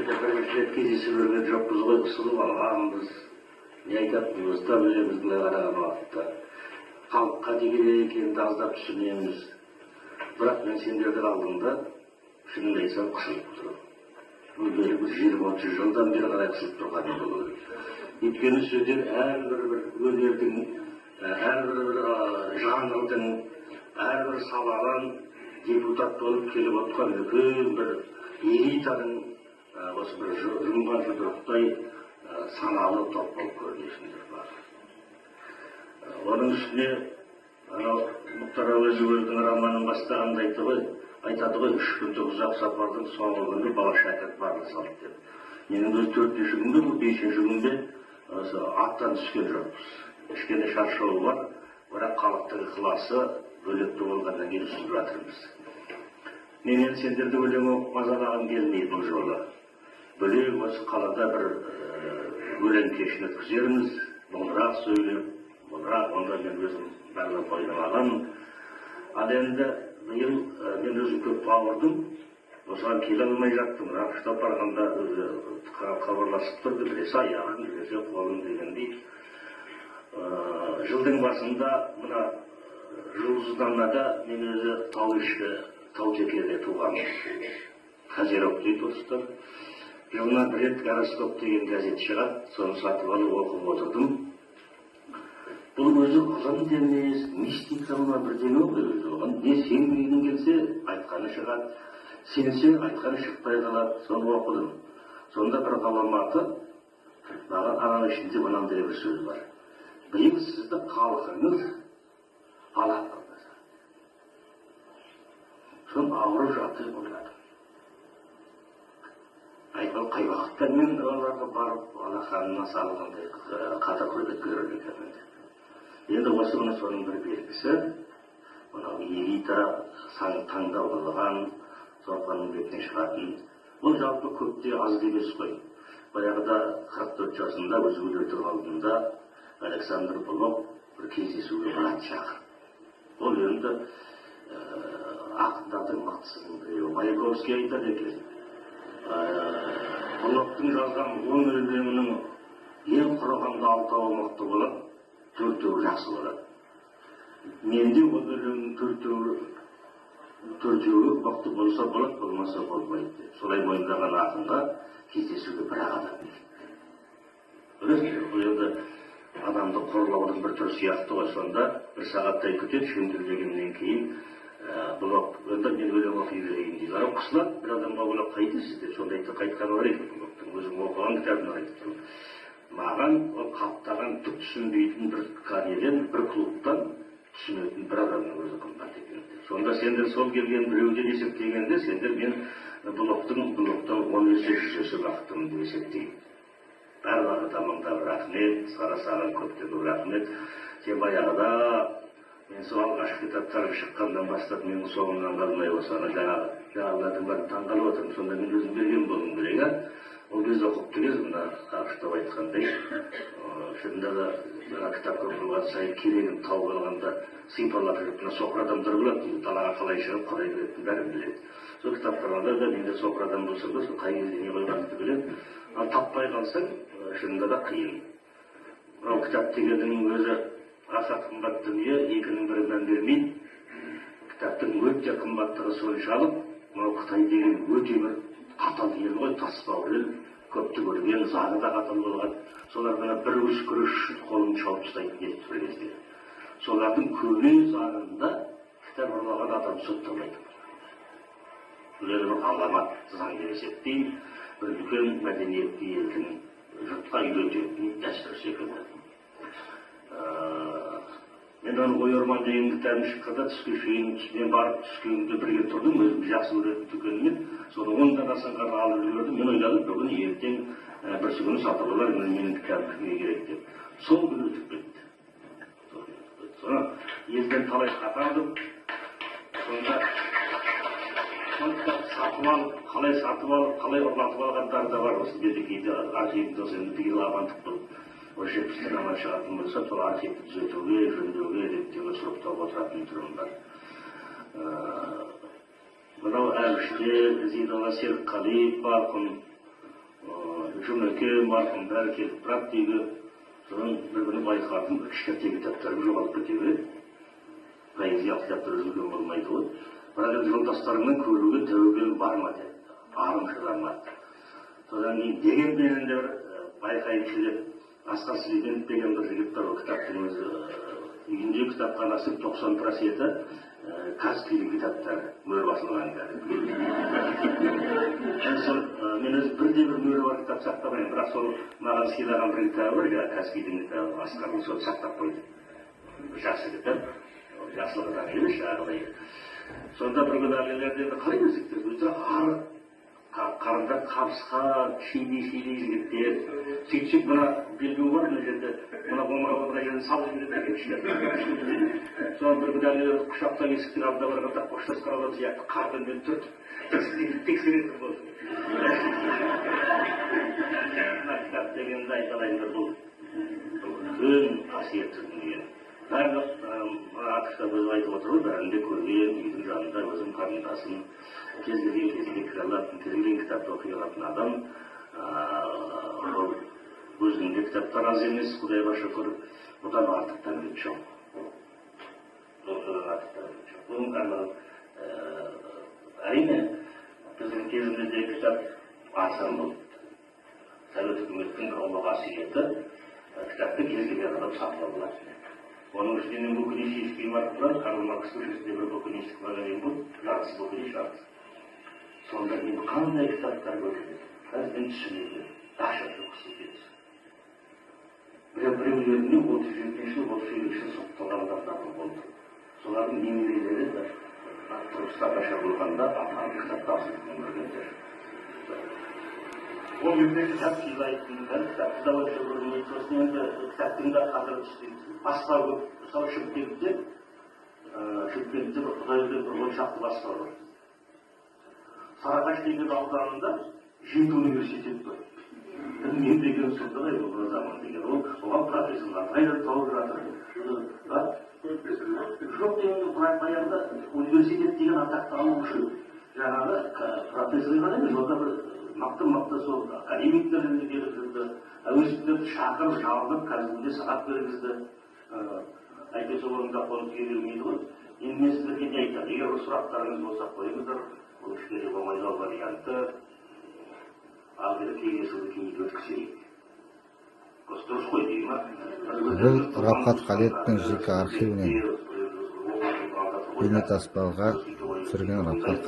Birleştirip кездесулерге жоқпыз ғой, ұсынып алғанбыз. Не айтатынымызды да білеміз былай қараған уақытта. Халыққа деген екенді аздап түсінеміз. Бірақ мен сендердің алдыңда шынымды айтсам қысылып тұрмын. Бұл 20-30 жылдан бері қарай қысылып тұрған болу керек. Өйткені сөздер әрбір өнердің, әрбір жанрдың, әрбір саладан депутат болып келіп отқан үлкен бір элитаның осы бір жұмған жұдырықтай саналы топ болып көрінесіңдер бар. Оның үстіне Мұхтар Әуезовтің романын бастағанда айтады ғой, 3 күндік ұзақ сапардың соңғы күні бала шәкірт барын салды деп. Менің өз 4-ші күнде, бұл 5-ші күнде аттан түскен жоқпыз. Кішкене шаршауы бар, бірақ халықтың ықыласы бөлекті болғаннан кейін түсініп жатырмыз. Мен сендерді өлең оқып мазалағым келмейді бұл жолы. Бөлек осы қалада бір өлең кешін өткізерміз, молырақ сөйлеп, молырақ онда мен өзім барлық ойламағанмын. Ал енді биыл мен өзім көп ауырдым, осыған келе алмай жаттым. Рақышта барғанда хабарласып тұрды, біресе аяғым, біресе қолым дегендей. Жылдың басында мына Жұлдызданада мен өзі Таутекеде туғанмын. Қазерок дейді орыстар. Жылына бір рет гороскоп деген газет шығады, соны сатып алып оқып отырдым. Бұл өзі ғылым демес, мистика ма бірдеңе ғой өзі. Оған не сенбегің келсе, айтқаны шығады, сенсе айтқаны шықпай қалады, соны оқыдым. Сонда бір ғаламаты маған араның ішінде мынандай бір сөз бар. Биыл сізді халқыңыз алады. Соны ауырып жатып ойладым. Айтпал қай уақытта мен оларға барып алақанына салғандай қата көйлек көрер екенмін деп. Енді осы мына соның бір белгісі, мынау элита таңдаулыған, сорпаның бетіне шығатын. Бұл жалпы көпте аз емес қой. Баяғыда 44 жасында өзі өлердің алдында Александр Блок бір кездесуге барады шақырып. Ол енді ақындардың мықтысының біреуі. Маяковский айтады екен. Блоктың жазған 10 өлеңінің ең құрығанда 6-ы мықты болады, 4-і жақсы болады. Менде ол өлеңнің 4-і мықты болса болады, болмаса болмайды. Солай мойындаған ақынға кездесуге бір-ақ адам келеді. Бұл енді адамды қорлаудың бір түрі сияқты ғой. Сонда бір сағаттай күтеді, шөмдіргеннен кейін Блок, енді мен өлең оқи берейін дейді. Арам қысылады, бір адамға ойлап қайтесіз деп, сонда айтты қайтқаны бар екен Блоктың, өзім оқыған кітабын айтып. Маған ол қаптаған түк түсінбейтін бір карьерден, бір клубтан түсінетін бір адамның өзі қымбат екен. Сонда сендер сол келген біреуден есептегенде, сендер мен Блоктың 10 есе 100 есе бақыттымын деп есептеймін. Барлығы адамыңда рахмет, саған көптен рахмет. Сен баяғыда мен сол алғашқы кітаптарым шыққандан бастап менің соңымнан қалмай осыны жаңағылардың бәрін таңғалып отырмын. Сонда мен өзім берген болуым керек. Ол кезде оқып тұрез, мына Ақыштап айтқандай, шынында да кітапқа оқуға сай керегін тауып алғанда сипалап жүріп, мына соқыр адамдар болады, далаға қалай шығып, қалай келетінін бәрін біледі. Сол кітаптарда да менде соқыр адам болса да, сол қай кезде не қойғанымды біледі. Ал таппай қалсаң, шынында да қиын. Мынау кітап дегеннің өзі аса қымбат дүние, екінің бірімен бермейді. Кітаптың өте қымбаттығы соншалық, мынау Қытай деген өте бір қатал ел ғой, таспау ел, көпті көрген, заңы да қатал болған. Соларға бір күріш қолын шауып ұстайтын еді бір кезде. Солардың көне заңында кітап ұрлаған адам сотталмайды. Бұл бір ғаламат заң деп есептеймін, бір үлкен мәдениетті елдің жұртқа үйрететін дәстүр секілді. Мен оны «Ой орман» деген кітабым шыққанда түске шейін мен барып түскенде бірге тұрдым, өзім жақсы көретін дүкенінен. Соны 10-дан асан ғана алып жүрдім. Мен ойладым, бүгін ертең бірсі күні сатып алар, менің кітабым кімге керек деп. Сол күні өтіп кетті. Соны елден талай хат алдым. Сонда қалай сатып алып, қалай ұрлатып алғандар да бар. Осы бедекейде архивінде осы биыл амандық болып. Осы жетпістен аман шығатын болса, сол архивті түзетуге, жөндеуге, реттеуге сұрыптауға отыратын түрім бар. Мынау Әбіште, Зейдолла Серікқали, Барқын, Жұмеке марқұм бәрі келіп бірақ дейгі соның бір күні байқадым кішкентай кітаптарым жоғалып кете береді. Поэзиялық кітаптар үзілген болмайды ғой. Бірақ енді жолдастарымның көруге тәуекел бар ма деді, арым шыдамады. Содан кейін дегенмен енді бір байқайыншылеп Асқар Сүлейменов деген бір жігіт бар, ол кітаптың өзі үйінде кітапханасы 90% Каспийдің кітаптары мөр басылған кітап. Мен өзім бірде-бір мөрі бар кітап сақтамаймын, бірақ сол маған сыйлаған бір кітабы бар, Каспийдің кітабы, Асқардың соны сақтап қойды. Жақсы кітап, жақсылығынан емес жағдай. Сонда бір күні әлелерде қалай өзектер, өте қарындап қабысқан, шидей жігіттер. Сөйтсек мына белбеу бар, мына жерде, мына қоңырауға жерін салып жібереді кешілер. Соны бір күні әлелерді құшақтан есіктен алдына барғанда қоштасқан адам сияқты қарданмен түртіп, тексеретін болды. Кітап дегенді айталайындар бұл үлкен қасиетті дүние. Барлық атышта өзі айтып отыр ғой, бәрінде көрген, үйдің жанында өзім қарындасым, кез келген кезінде кіре алатын, кез келген кітапты оқи алатын адам, өзінде кітаптар аз емес, Құдайға шүкір, бұдан артықтан үміт жоқ. Әрине, біздің кезімізде кітап арзан болды. Совет үкіметтің бір ұлы қасиеті, кітапты кез келген адам сатып алады. Оның үстіне букинистический маркалар, Карл Маркс көшесінде бір букинистік магазин болды, жартысы букинист, жартысы. Сонда енді қандай кітаптар көреді? Қазір түсінеді, ақша жоқ істейді. Біреулеріне 37 жыл, 37 жыл сотталған адамдар болды. Солардың немерелері де тұрғыста қаша болғанда атаны кітап тапсырып көргендер. Ол жерде кітап сыйлайтын, кітапты да өте көрмейді. Сосын енді кітаптың да қадірі түспейді. Баспа көп, мысалы Шымкентте бір Құдайберді бір 10 шақты баспа бар. Сарыағаш деген ауданында 7 университет бар. Мен деген сонда ғой, ол заман деген. Оған профессорлар қайдан тауып жатыр. Жоқ деген баяғыда университет деген атақты алу үшін жаңағы профессор ғана емес, онда бір мықты сол академиктерді келіп жүрді, әуесіндерді шақырып, жалынып, кәсібінде сағат бергізді. Әйтпесе орында қонып келмейді ғой. Енді мен сіздерге не айтамын, егер сұрақтарыңыз болса қойыңыздар, ол кішкене болмайды варианты, ал бері кездесуді кеңейтіп өткізейік. Дұрыс қой деймін ма? Бұл Рабхат Қалиевтің жеке архивінен бейнетаспаға түсірген Рабхат